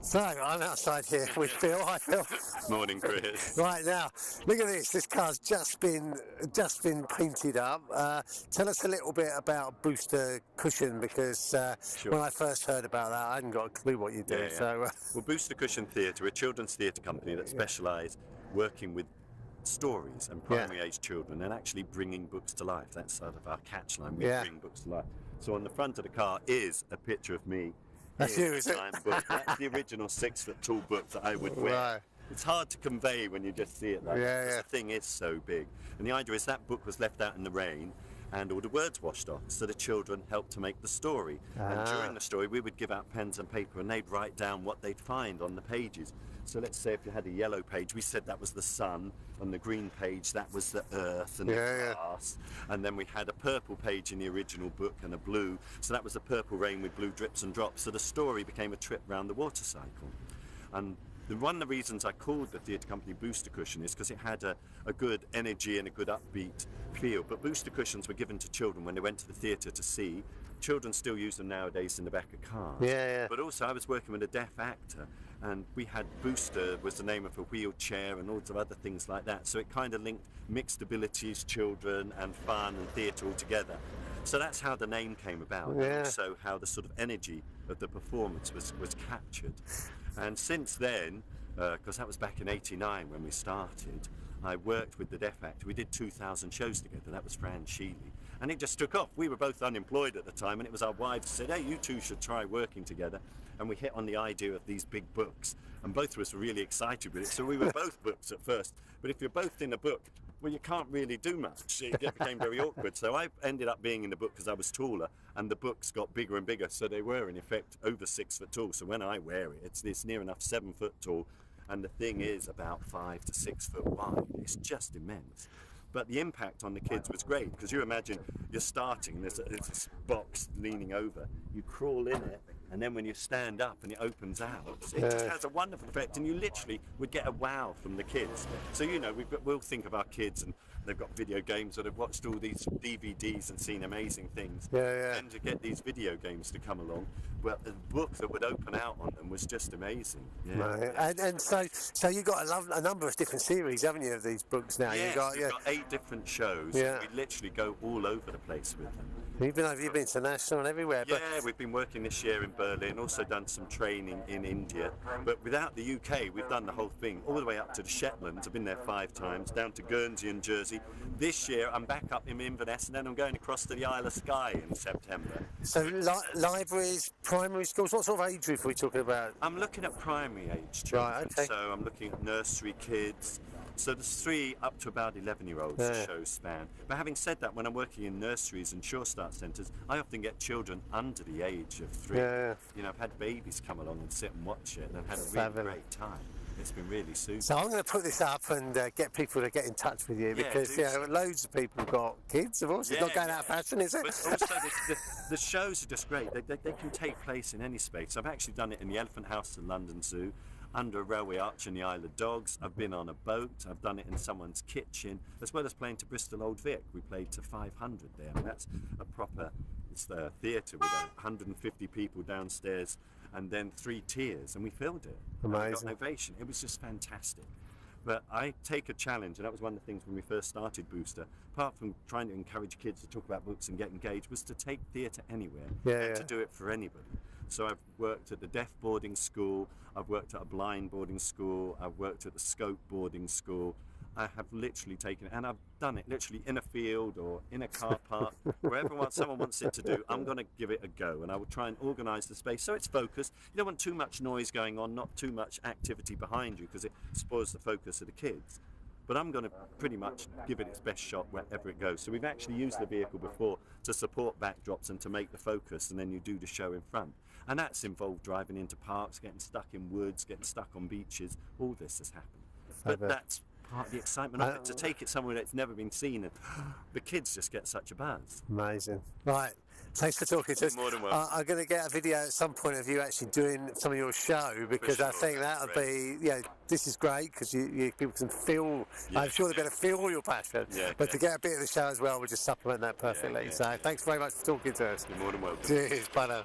So I'm outside here with Phil. Hi, Phil. Morning, Chris. Right now, look at this. This car's just been painted up. Tell us a little bit about Booster Cushion, because Sure. when I first heard about that, I hadn't got a clue what you do. Yeah. So, Well, Booster Cushion Theatre, we're a children's theatre company that specialise working with stories and primary age children and actually bringing books to life. That's sort of our catchline. We bring books to life. So on the front of the car is a picture of me. That's you, is it? Book. That's the original 6-foot-tall book that I would wear. Right. It's hard to convey when you just see it like that, because the thing is so big. And the idea is that book was left out in the rain and all the words washed off, so the children helped to make the story. And during the story we would give out pens and paper and they'd write down what they'd find on the pages. So let's say if you had a yellow page, we said that was the sun, on the green page that was the earth and the grass, and then we had a purple page in the original book and a blue, so that was the purple rain with blue drips and drops. So the story became a trip round the water cycle. And one of the reasons I called the theatre company Booster Cushion is because it had a good energy and a good upbeat feel. But Booster Cushions were given to children when they went to the theatre to see. Children still use them nowadays in the back of cars. But also I was working with a deaf actor, and we had Booster was the name of a wheelchair and lots of other things like that. So it kind of linked mixed abilities, children and fun and theatre all together. So that's how the name came about, and also how the sort of energy of the performance was captured. And since then, because that was back in '89 when we started, I worked with the deaf actor. We did 2,000 shows together. That was Fran Sheely. And it just took off. We were both unemployed at the time, and it was our wives who said, hey, you two should try working together. And we hit on the idea of these big books. And both of us were really excited with it. So we were both books at first. But if you're both in a book, well, you can't really do much. It became very awkward. So I ended up being in the book because I was taller, and the books got bigger and bigger. So they were, in effect, over 6 foot tall. So when I wear it, it's near enough 7 foot tall. And the thing is about 5 to 6 foot wide. It's just immense. But the impact on the kids was great, because you imagine you're starting and there's this box leaning over. You crawl in it, and then when you stand up and it opens out, it just has a wonderful effect, and you literally would get a wow from the kids. So, you know, we'll think of our kids, and they've got video games, that have watched all these DVDs and seen amazing things. And to get these video games to come along, well, the book that would open out on them was just amazing. And so you've got a number of different series, haven't you, of these books now? We've got 8 different shows. We literally go all over the place with them. You've been international and everywhere. Yeah, we've been working this year in Berlin, also done some training in India. But without the UK, we've done the whole thing, all the way up to the Shetlands. I've been there 5 times, down to Guernsey and Jersey. This year, I'm back up in Inverness, and then I'm going across to the Isle of Skye in September. So libraries, primary schools, what sort of age group are we talking about? I'm looking at primary age children, so I'm looking at nursery kids. So there's 3 up to about 11-year-olds the shows span. But having said that, when I'm working in nurseries and Sure Start centres, I often get children under the age of 3. You know, I've had babies come along and sit and watch it, and I've had a really great time. It's been really super. So I'm going to put this up and get people to get in touch with you, because loads of people have got kids, of course. It's not going out of fashion, is it? But also the shows are just great. They can take place in any space. I've actually done it in the Elephant House at London Zoo, under a railway arch in the Isle of Dogs. I've been on a boat. I've done it in someone's kitchen, as well as playing to Bristol Old Vic. We played to 500 there, and that's a proper theatre with 150 people downstairs, and then 3 tiers, and we filled it. Amazing. We got an ovation. It was just fantastic. But I take a challenge, and that was one of the things when we first started Booster, apart from trying to encourage kids to talk about books and get engaged, was to take theatre anywhere and to do it for anybody. So I've worked at the deaf boarding school, I've worked at a blind boarding school, I've worked at the Scope boarding school. I have literally taken it, and I've done it literally in a field or in a car park, wherever someone wants it to do. I'm going to give it a go, and I will try and organise the space so it's focused. You don't want too much noise going on, not too much activity behind you, because it spoils the focus of the kids. But I'm going to pretty much give it its best shot wherever it goes. So we've actually used the vehicle before to support backdrops and to make the focus, and then you do the show in front. And that's involved driving into parks, getting stuck in woods, getting stuck on beaches. All this has happened. But that's part of the excitement of it, to take it somewhere that's never been seen, and the kids just get such a buzz. Amazing. Right, thanks for talking to us. More than welcome. I'm going to get a video at some point of you actually doing some of your show, because I think that would be, this is great, because people can feel, I'm sure they're going to feel your passion, but to get a bit of the show as well would just supplement that perfectly. So thanks very much for talking to us. You're more than welcome. Cheers, bye now.